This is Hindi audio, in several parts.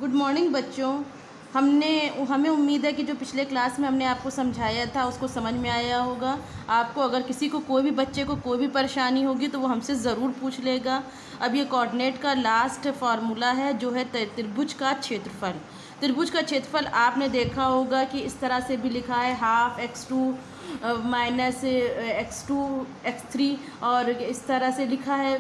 गुड मॉर्निंग बच्चों। हमें उम्मीद है कि जो पिछले क्लास में हमने आपको समझाया था उसको समझ में आया होगा। आपको अगर किसी को कोई भी बच्चे को कोई भी परेशानी होगी तो वो हमसे ज़रूर पूछ लेगा। अब ये कोऑर्डिनेट का लास्ट फार्मूला है जो है त्रिभुज का क्षेत्रफल। त्रिभुज का क्षेत्रफल आपने देखा होगा कि इस तरह से भी लिखा है half x2 minus x2 x3 और इस तरह से लिखा है।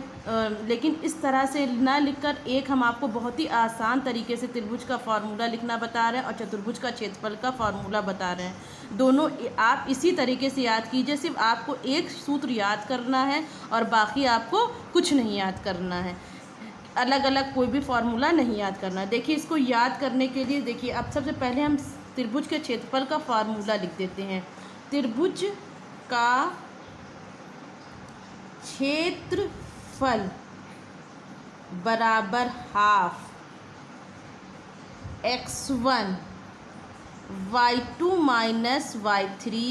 लेकिन इस तरह से ना लिखकर एक हम आपको बहुत ही आसान तरीके से त्रिभुज का फार्मूला लिखना बता रहे हैं और चतुर्भुज का क्षेत्रफल का फार्मूला बता रहे हैं। दोनों आप इसी तरीके से याद कीजिए। सिर्फ आपको एक सूत्र याद करना है और बाकी आपको कुछ नहीं याद करना है। अलग अलग कोई भी फार्मूला नहीं याद करना। देखिए इसको याद करने के लिए देखिए अब सबसे पहले हम त्रिभुज के क्षेत्रफल का फार्मूला लिख देते हैं। त्रिभुज का क्षेत्रफल बराबर half x1 y2 minus y3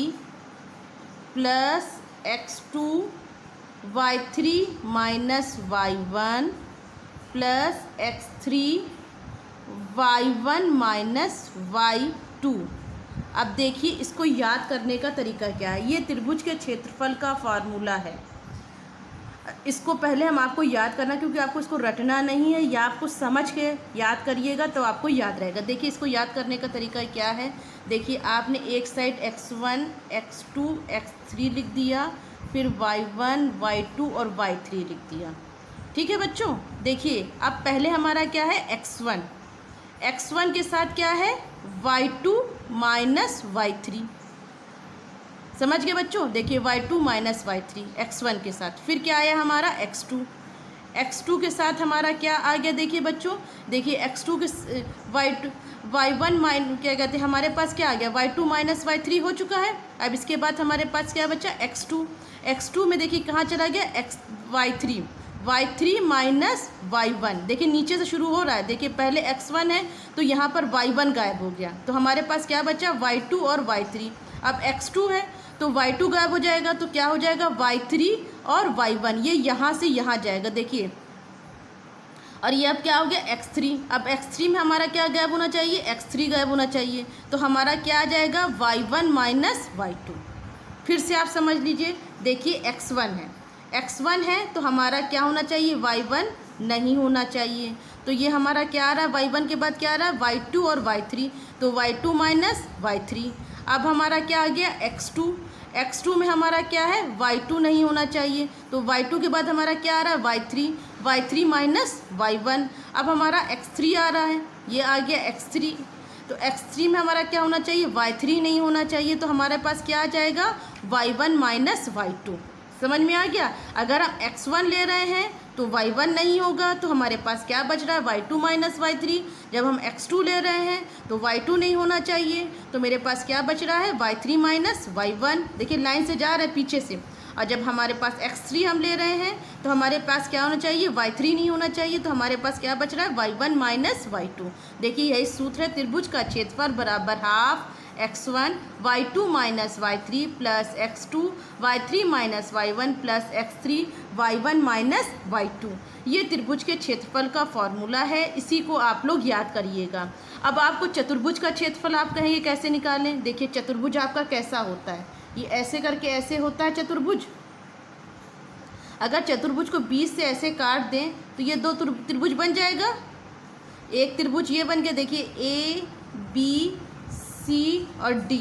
plus x2 y3 minus y1 plus x3 y1 minus y2। अब देखिए इसको याद करने का तरीका क्या है। ये त्रिभुज के क्षेत्रफल का फार्मूला है। इसको पहले हम आपको याद करना, क्योंकि आपको इसको रटना नहीं है, या आपको समझ के याद करिएगा तो आपको याद रहेगा। देखिए इसको याद करने का तरीका क्या है। देखिए आपने एक साइड x1 x2 x3 लिख दिया, फिर y1 y2 और y3 लिख दिया। ठीक है बच्चों। देखिए अब पहले हमारा क्या है x1 के साथ क्या है y2 माइनस y3। समझ गए बच्चों। देखिए y2 माइनस y3 x1 के साथ। फिर क्या आया हमारा x2 के साथ हमारा क्या आ गया। देखिए बच्चों, देखिए x2 के y1 क्या कहते हैं, हमारे पास क्या आ गया y2 माइनस y3 हो चुका है। अब इसके बाद हमारे पास क्या बचा x2 में देखिए कहाँ चला गया y3 माइनस y1। देखिए नीचे से शुरू हो रहा है। देखिए पहले x1 है तो यहाँ पर y1 गायब हो गया, तो हमारे पास क्या बचा y2 और y3। अब x2 है तो y2 गायब हो जाएगा, तो क्या हो जाएगा y3 और y1, ये यहाँ से यहाँ जाएगा। देखिए और ये अब क्या हो गया x3। अब x3 में हमारा क्या गायब होना चाहिए, x3 गायब होना चाहिए, तो हमारा क्या आ जाएगा y1 माइनस y2। फिर से आप समझ लीजिए। देखिए x1 है तो हमारा क्या होना चाहिए y1 नहीं होना चाहिए, तो ये हमारा क्या आ रहा है y1 के बाद क्या आ रहा है y2 और y3, तो y2 माइनस y3। अब हमारा क्या आ गया x2 में हमारा क्या है y2 नहीं होना चाहिए, तो y2 के बाद हमारा क्या आ रहा है y3 माइनस y1। अब हमारा x3 आ रहा है, ये आ गया x3, तो x3 में हमारा क्या होना चाहिए y3 नहीं होना चाहिए, तो हमारे पास क्या आ जाएगा y1 माइनस y2। समझ में आ गया। अगर हम x1 ले रहे हैं तो y1 नहीं होगा, तो हमारे पास क्या बच रहा है y2 माइनस y3। जब हम x2 ले रहे हैं तो y2 नहीं होना चाहिए, तो मेरे पास क्या बच रहा है y3 माइनस y1। देखिए लाइन से जा रहा है पीछे से। और जब हमारे पास x3 हम ले रहे हैं तो हमारे पास क्या होना चाहिए y3 नहीं होना चाहिए, तो हमारे पास क्या बच रहा है y1 माइनस y2। देखिए यही सूत्र है त्रिभुज का क्षेत्रफल बराबर half x1 y2 minus y3 plus x2 y3 minus y1 plus x3 y1 minus y2। ये त्रिभुज के क्षेत्रफल का फॉर्मूला है, इसी को आप लोग याद करिएगा। अब आपको चतुर्भुज का क्षेत्रफल आप कहेंगे कैसे निकालें। देखिए चतुर्भुज आपका कैसा होता है, ये ऐसे करके ऐसे होता है चतुर्भुज। अगर चतुर्भुज को 20 से ऐसे काट दें तो ये दो त्रिभुज बन जाएगा। एक त्रिभुज ये बन गया, देखिए A B C और D।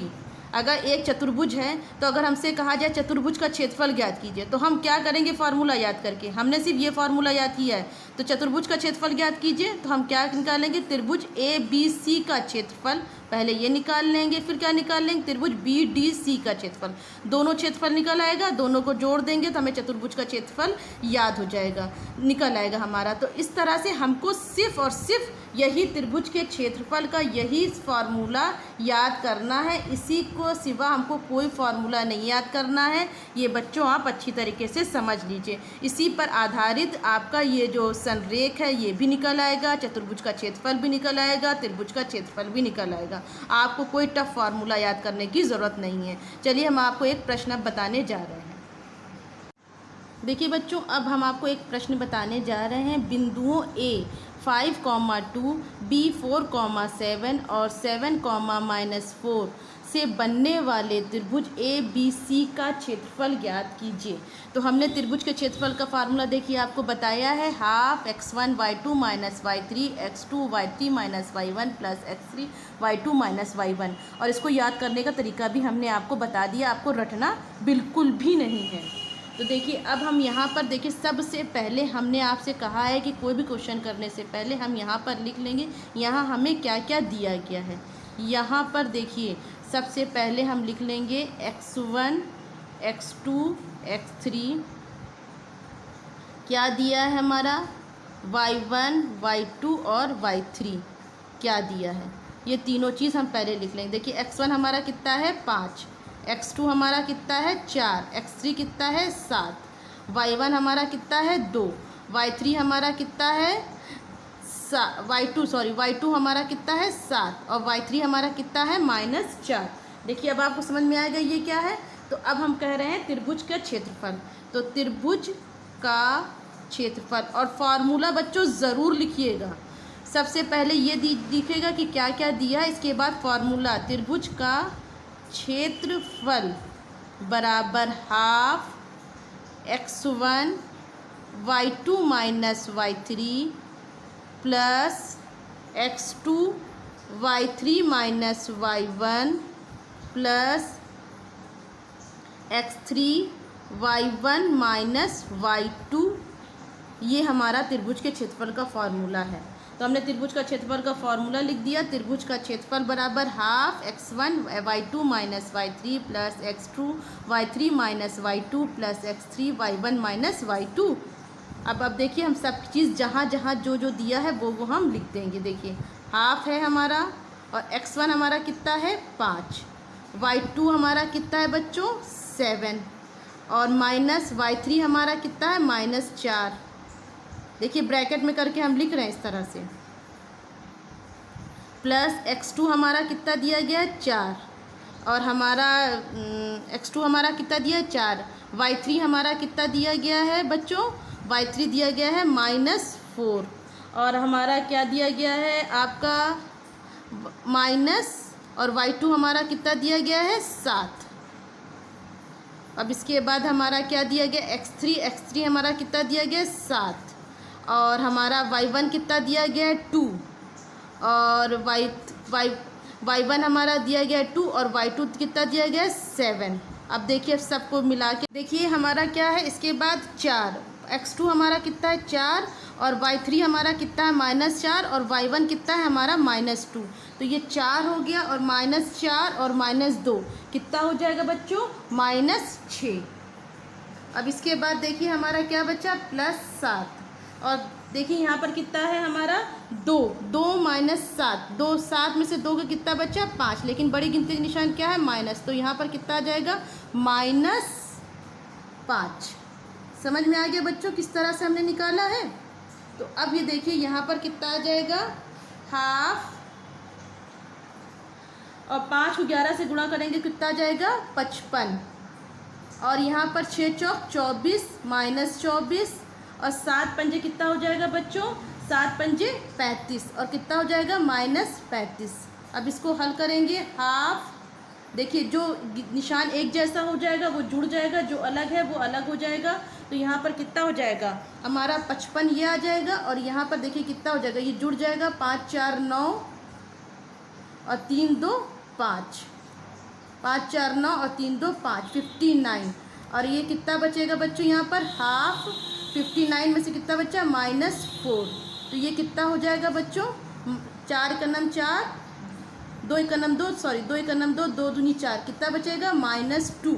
अगर एक चतुर्भुज है तो अगर हमसे कहा जाए चतुर्भुज का क्षेत्रफल ज्ञात कीजिए, तो हम क्या करेंगे फार्मूला याद करके। हमने सिर्फ ये फार्मूला याद किया है, तो चतुर्भुज का क्षेत्रफल ज्ञात कीजिए, तो हम क्या निकालेंगे त्रिभुज ABC का क्षेत्रफल पहले ये निकाल लेंगे, फिर क्या निकाल लेंगे त्रिभुज BDC का क्षेत्रफल। दोनों क्षेत्रफल निकल आएगा, दोनों को जोड़ देंगे तो हमें चतुर्भुज का क्षेत्रफल याद हो जाएगा, निकल आएगा हमारा। तो इस तरह से हमको सिर्फ और सिर्फ यही त्रिभुज के क्षेत्रफल का यही फार्मूला याद करना है, इसी को सिवा हमको कोई फार्मूला नहीं याद करना है। ये बच्चों आप अच्छी तरीके से समझ लीजिए। इसी पर आधारित आपका ये जो संरेख है ये भी निकल आएगा, चतुर्भुज का क्षेत्रफल भी निकल आएगा, त्रिभुज का क्षेत्रफल भी निकल आएगा। आपको कोई टफ फार्मूला याद करने की ज़रूरत नहीं है। चलिए हम आपको एक प्रश्न अब बताने जा रहे हैं। देखिए बच्चों, अब हम आपको एक प्रश्न बताने जा रहे हैं। बिंदुओं A 5,2, B 4,7 और 7,-4 से बनने वाले त्रिभुज ABC का क्षेत्रफल ज्ञात कीजिए। तो हमने त्रिभुज के क्षेत्रफल का फार्मूला देखिए आपको बताया है, half x1 y2 minus y3 x2 y3 minus y1 plus x3 y2 minus y1। और इसको याद करने का तरीका भी हमने आपको बता दिया, आपको रटना बिल्कुल भी नहीं है। तो देखिए अब हम यहाँ पर देखिए, सबसे पहले हमने आपसे कहा है कि कोई भी क्वेश्चन करने से पहले हम यहाँ पर लिख लेंगे यहाँ हमें क्या क्या दिया गया है। यहाँ पर देखिए सबसे पहले हम लिख लेंगे x1 x2 x3, क्या दिया है हमारा y1 y2 और y3 क्या दिया है, ये तीनों चीज़ हम पहले लिख लेंगे। देखिए x1 हमारा कितना है 5, x2 हमारा कितना है 4, x3 कितना है 7, y1 हमारा कितना है 2, y3 हमारा कितना है y2 हमारा कितना है 7 और y3 हमारा कितना है -4। देखिए अब आपको समझ में आएगा ये क्या है। तो अब हम कह रहे हैं त्रिभुज का क्षेत्रफल। तो त्रिभुज का क्षेत्रफल और फार्मूला बच्चों ज़रूर लिखिएगा। सबसे पहले ये दिखेगा कि क्या क्या दिया है, इसके बाद फार्मूला। त्रिभुज का क्षेत्रफल बराबर half x1 y2 minus y3 plus x2 y3 minus y1 plus x3 y1 minus y2, ये हमारा त्रिभुज के क्षेत्रफल का फार्मूला है। तो हमने त्रिभुज का क्षेत्रफल का फार्मूला लिख दिया। त्रिभुज का क्षेत्रफल बराबर half x1 y2 minus y3 plus x2 y3 minus y2 plus x3 y1 minus y2। अब देखिए हम सब चीज़ जहाँ जहाँ जो जो दिया है वो हम लिख देंगे। देखिए हाफ है हमारा और x1 हमारा कितना है 5, y2 हमारा कितना है बच्चों 7 और माइनस y3 हमारा कितना है -4। देखिए ब्रैकेट में करके हम लिख रहे हैं इस तरह से, प्लस x2 हमारा कितना दिया गया है 4 और हमारा x2 हमारा कितना दिया है 4, y3 हमारा कितना दिया गया है बच्चों, y3 दिया गया है -4 और हमारा क्या दिया गया है आपका माइनस, और y2 हमारा कितना दिया गया है 7। अब इसके बाद हमारा क्या दिया गया x3 हमारा कितना दिया गया है 7 और हमारा y1 कितना दिया गया है 2 और y1 हमारा दिया गया है 2 और y2 कितना दिया गया है 7। अब देखिए अब सबको मिला के देखिए हमारा क्या है, इसके बाद 4, x2 हमारा कितना है 4 और y3 हमारा कितना है -4 और y1 कितना है हमारा -2। तो ये 4 हो गया और -4 और -2 कितना हो जाएगा बच्चों -6। अब इसके बाद देखिए हमारा क्या बचा +7 और देखिए यहाँ पर कितना है हमारा 2 -7, 2 7 में से 2 का कितना बचा 5, लेकिन बड़ी गिनती का निशान क्या है माइनस, तो यहाँ पर कितना आ जाएगा -5। समझ में आ गया बच्चों किस तरह से हमने निकाला है। तो अब ये देखिए यहाँ पर कितना आ जाएगा हाफ और 5 को 11 से गुणा करेंगे कितना आ जाएगा 55 और यहाँ पर 6 चौक 24 -24 और 7 पंजे कितना हो जाएगा बच्चों 7 पंजे 35 और कितना हो जाएगा -35। अब इसको हल करेंगे हाफ, देखिए जो निशान एक जैसा हो जाएगा वो जुड़ जाएगा, जो अलग है वो अलग हो जाएगा। तो यहाँ पर कितना हो जाएगा हमारा 55 ये आ जाएगा और यहाँ पर देखिए कितना हो जाएगा, ये जुड़ जाएगा 5 4 9 और 3 2 5, 5 4 9 और 3 2 5 59 और ये कितना बचेगा बच्चों यहाँ पर हाफ 59 में से कितना बचा -4। तो ये कितना हो जाएगा बच्चों 4 × 4 2 × 2 2 × 2 2 दूनी 4 कितना बचेगा -2।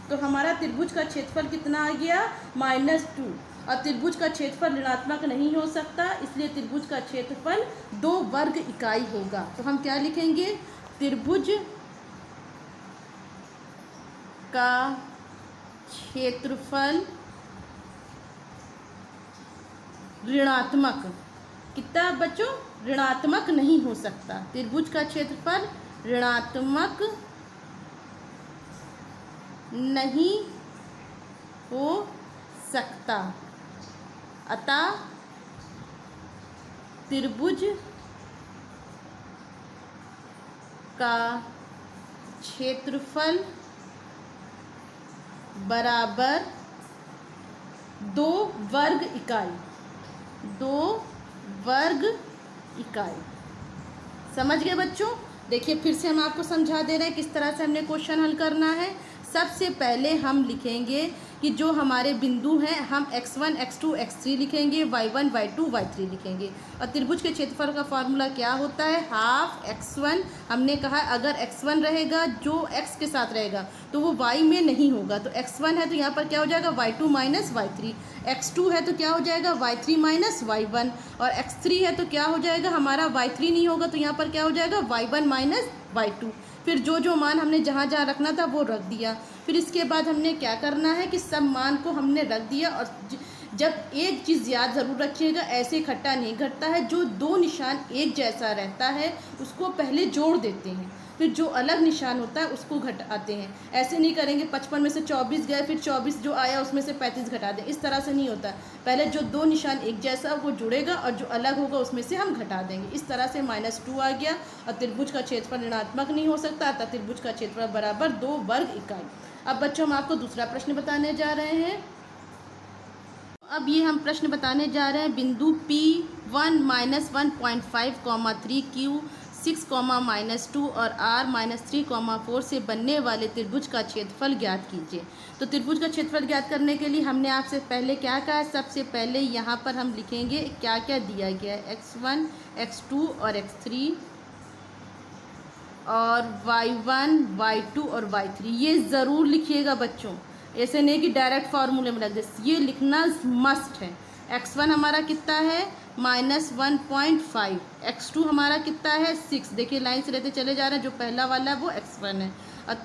तो हमारा त्रिभुज का क्षेत्रफल कितना आ गया -2 और त्रिभुज का क्षेत्रफल ऋणात्मक नहीं हो सकता, इसलिए त्रिभुज का क्षेत्रफल 2 वर्ग इकाई होगा। तो हम क्या लिखेंगे त्रिभुज का क्षेत्रफल ऋणात्मक कितना बच्चों ऋणात्मक नहीं हो सकता, त्रिभुज का क्षेत्रफल ऋणात्मक नहीं हो सकता। अतः त्रिभुज का क्षेत्रफल बराबर 2 वर्ग इकाई। 2 वर्ग इकाई। समझ गए बच्चों? देखिए फिर से हम आपको समझा दे रहे हैं किस तरह से हमने क्वेश्चन हल करना है। सबसे पहले हम लिखेंगे कि जो हमारे बिंदु हैं हम x1 x2 x3 लिखेंगे, y1 y2 y3 लिखेंगे। और त्रिभुज के क्षेत्रफल का फॉर्मूला क्या होता है? Half x1। हमने कहा अगर x1 रहेगा जो x के साथ रहेगा तो वो y में नहीं होगा, तो x1 है तो यहाँ पर क्या हो जाएगा y2 माइनस y3। x2 है तो क्या हो जाएगा y3 माइनस y1। और x3 है तो क्या हो जाएगा हमारा y3 नहीं होगा तो यहाँ पर क्या हो जाएगा y1 माइनस y2। फिर जो मान हमने जहाँ जहाँ रखना था वो रख दिया। फिर इसके बाद हमने क्या करना है कि सब मान को हमने रख दिया। और जब एक चीज़ याद ज़रूर रखिएगा, ऐसे इकट्ठा नहीं घटता है। जो 2 निशान एक जैसा रहता है उसको पहले जोड़ देते हैं, फिर जो अलग निशान होता है उसको घटाते हैं। ऐसे नहीं करेंगे 55 में से 24 गए फिर 24 जो आया उसमें से 35 घटा दें, इस तरह से नहीं होता। पहले जो 2 निशान एक जैसा वो जुड़ेगा और जो अलग होगा उसमें से हम घटा देंगे। इस तरह से -2 आ गया। और त्रिभुज का क्षेत्रफल ऋणात्मक नहीं हो सकता, अतः त्रिभुज का क्षेत्रफल बराबर 2 वर्ग इकाई। अब बच्चों हम आपको दूसरा प्रश्न बताने जा रहे हैं। अब ये हम प्रश्न बताने जा रहे हैं बिंदु P1 -1.5, 3 Q 6, -2 और R -3, 4 से बनने वाले त्रिभुज का क्षेत्रफल ज्ञात कीजिए। तो त्रिभुज का क्षेत्रफल ज्ञात करने के लिए हमने आपसे पहले क्या कहा है? सबसे पहले यहाँ पर हम लिखेंगे क्या क्या दिया गया है, x1 x2 और x3 और y1 y2 और y3। ये ज़रूर लिखिएगा बच्चों, ऐसे नहीं कि डायरेक्ट फार्मूले में रख दे, ये लिखना मस्ट है। x1 हमारा कितना है -1.5, x2 हमारा कितना है 6। देखिए लाइन से रहते चले जा रहे हैं, जो पहला वाला है वो x1 है। और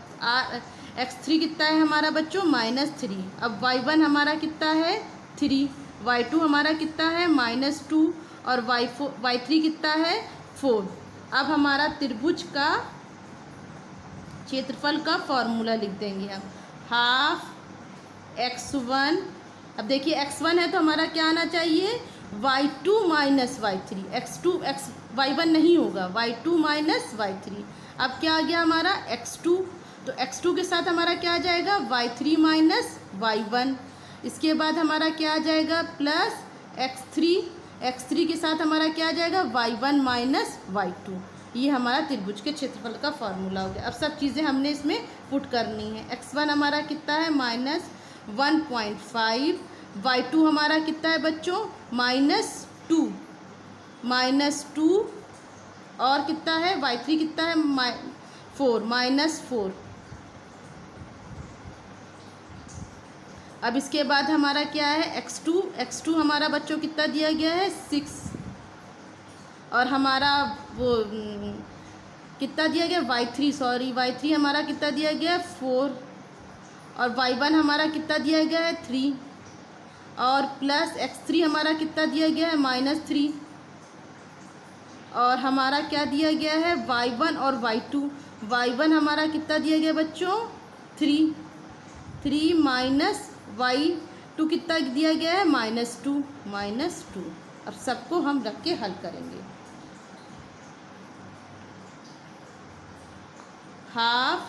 x3 कितना है हमारा बच्चों -3। अब y1 हमारा कितना है 3, y2 हमारा कितना है -2 और y3 कितना है 4। अब हमारा त्रिभुज का क्षेत्रफल का फॉर्मूला लिख देंगे हम, हाफ x1। अब देखिए x1 है तो हमारा क्या आना चाहिए y2 माइनस y3। y1 नहीं होगा, y2 माइनस y3। अब क्या आ गया हमारा x2, तो x2 के साथ हमारा क्या आ जाएगा y3 माइनस y1। इसके बाद हमारा क्या आ जाएगा प्लस x3 के साथ हमारा क्या आ जाएगा y1 माइनस y2। ये हमारा त्रिभुज के क्षेत्रफल का फॉर्मूला हो गया। अब सब चीज़ें हमने इसमें पुट करनी है। x1 हमारा कितना है -1.5, y2 हमारा कितना है बच्चों -2 और कितना है y3 कितना है 4 -4। अब इसके बाद हमारा क्या है x2 हमारा बच्चों कितना दिया गया है 6 और हमारा वो कितना दिया गया y3 हमारा कितना दिया गया है 4 और y1 हमारा कितना दिया गया है 3 और प्लस x3 हमारा कितना दिया गया है -3 और हमारा क्या दिया गया है y1 और y1 हमारा कितना दिया गया बच्चों 3 माइनस y2 कितना दिया गया है -2। अब सबको हम रख के हल करेंगे। हाफ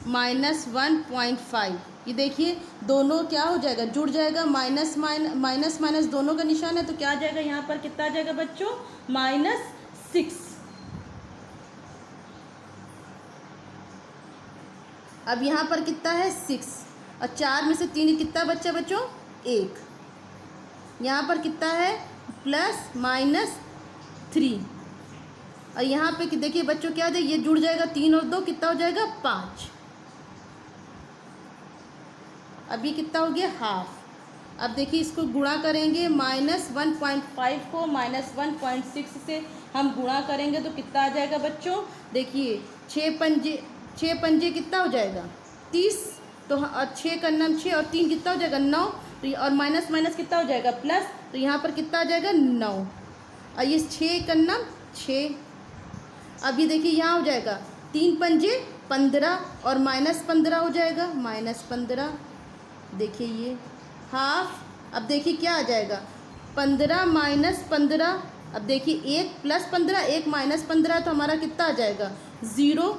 -1.5, ये देखिए दोनों क्या हो जाएगा जुड़ जाएगा, माइनस दोनों का निशान है तो क्या आ जाएगा यहाँ पर कितना आ जाएगा बच्चों -6। अब यहाँ पर कितना है 6 और 4 में से 3 कितना बच्चा बच्चों 1। यहाँ पर कितना है +-3 और यहाँ पे देखिए बच्चों क्या दे, ये जुड़ जाएगा 3 और 2 कितना हो जाएगा 5। अभी कितना हो गया हाफ। अब देखिए इसको गुणा करेंगे, -1.5 को -1.6 से हम गुणा करेंगे तो कितना आ जाएगा बच्चों देखिए 6 पंजे कितना हो जाएगा 30, तो 6 का नाम 6 और 3 कितना हो जाएगा 9, तो और माइनस कितना हो जाएगा प्लस, तो यहाँ पर कितना आ जाएगा 9 और ये 6 का नाम 6। अब ये देखिए यहाँ हो जाएगा 3 पंजे 15 और -15 हो जाएगा -15 देखिए ये हाफ, अब देखिए क्या आ जाएगा 15 माइनस 15, अब देखिए 1 प्लस 15 1 माइनस 15 तो हमारा कितना आ जाएगा 0,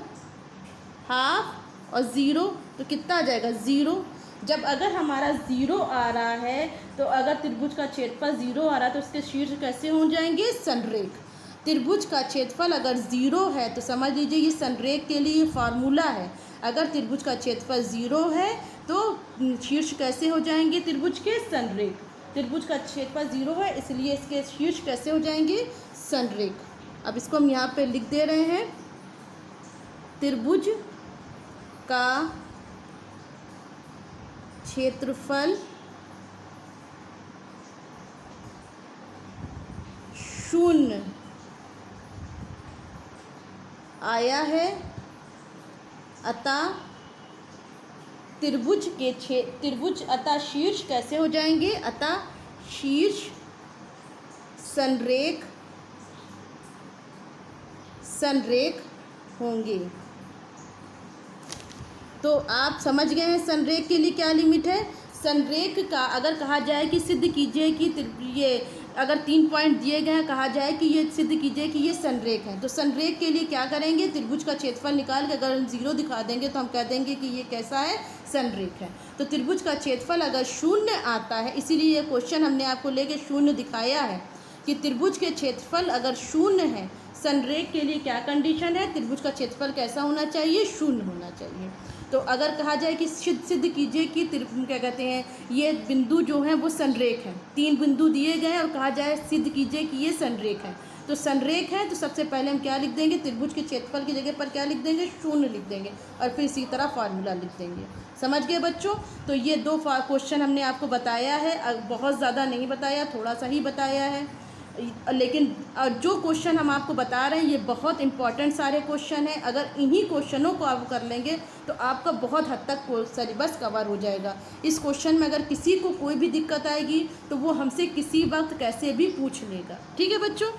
हाफ और 0 तो कितना आ जाएगा 0। जब अगर हमारा 0 आ रहा है तो अगर त्रिभुज का क्षेत्रफल 0 आ रहा है तो उसके शीर्ष कैसे हो जाएंगे संरेख। त्रिभुज का क्षेत्रफल अगर 0 है तो समझ लीजिए ये संरेख के लिए फार्मूला है। अगर त्रिभुज का क्षेत्रफल 0 है तो शीर्ष कैसे हो जाएंगे त्रिभुज के संरेख। त्रिभुज का क्षेत्रफल 0 है इसलिए इसके शीर्ष कैसे हो जाएंगे संरेख। अब इसको हम यहाँ पे लिख दे रहे हैं, त्रिभुज का क्षेत्रफल 0 आया है, अतः त्रिभुज अतः शीर्ष कैसे हो जाएंगे, अतः शीर्ष संरेख होंगे। तो आप समझ गए हैं संरेख के लिए क्या लिमिट है। संरेख का अगर कहा जाए कि सिद्ध कीजिए कि ये अगर 3 पॉइंट दिए गए हैं, कहा जाए कि ये सिद्ध कीजिए कि ये संरेख है, तो संरेख के लिए क्या करेंगे, त्रिभुज का क्षेत्रफल निकाल के अगर हम 0 दिखा देंगे तो हम कह देंगे कि ये कैसा है संरेख है। तो त्रिभुज का क्षेत्रफल अगर 0 आता है, इसीलिए ये क्वेश्चन हमने आपको लेके 0 दिखाया है कि त्रिभुज के क्षेत्रफल अगर 0 है, संरेख के लिए क्या कंडीशन है, त्रिभुज का क्षेत्रफल कैसा होना चाहिए 0 होना चाहिए। तो अगर कहा जाए कि सिद्ध कीजिए कि क्या कहते हैं ये बिंदु जो हैं वो संरेख हैं, 3 बिंदु दिए गए हैं और कहा जाए सिद्ध कीजिए कि ये संरेख है, तो संरेख है तो सबसे पहले हम क्या लिख देंगे, त्रिभुज के क्षेत्रफल की जगह पर क्या लिख देंगे 0 लिख देंगे और फिर इसी तरह फार्मूला लिख देंगे। समझ गए बच्चों। तो ये 2 क्वेश्चन हमने आपको बताया है, बहुत ज़्यादा नहीं बताया, थोड़ा सा ही बताया है, लेकिन जो क्वेश्चन हम आपको बता रहे हैं ये बहुत इंपॉर्टेंट सारे क्वेश्चन हैं। अगर इन्हीं क्वेश्चनों को आप कर लेंगे तो आपका बहुत हद तक सिलेबस कवर हो जाएगा। इस क्वेश्चन में अगर किसी को कोई भी दिक्कत आएगी तो वो हमसे किसी वक्त कैसे भी पूछ लेगा। ठीक है बच्चों।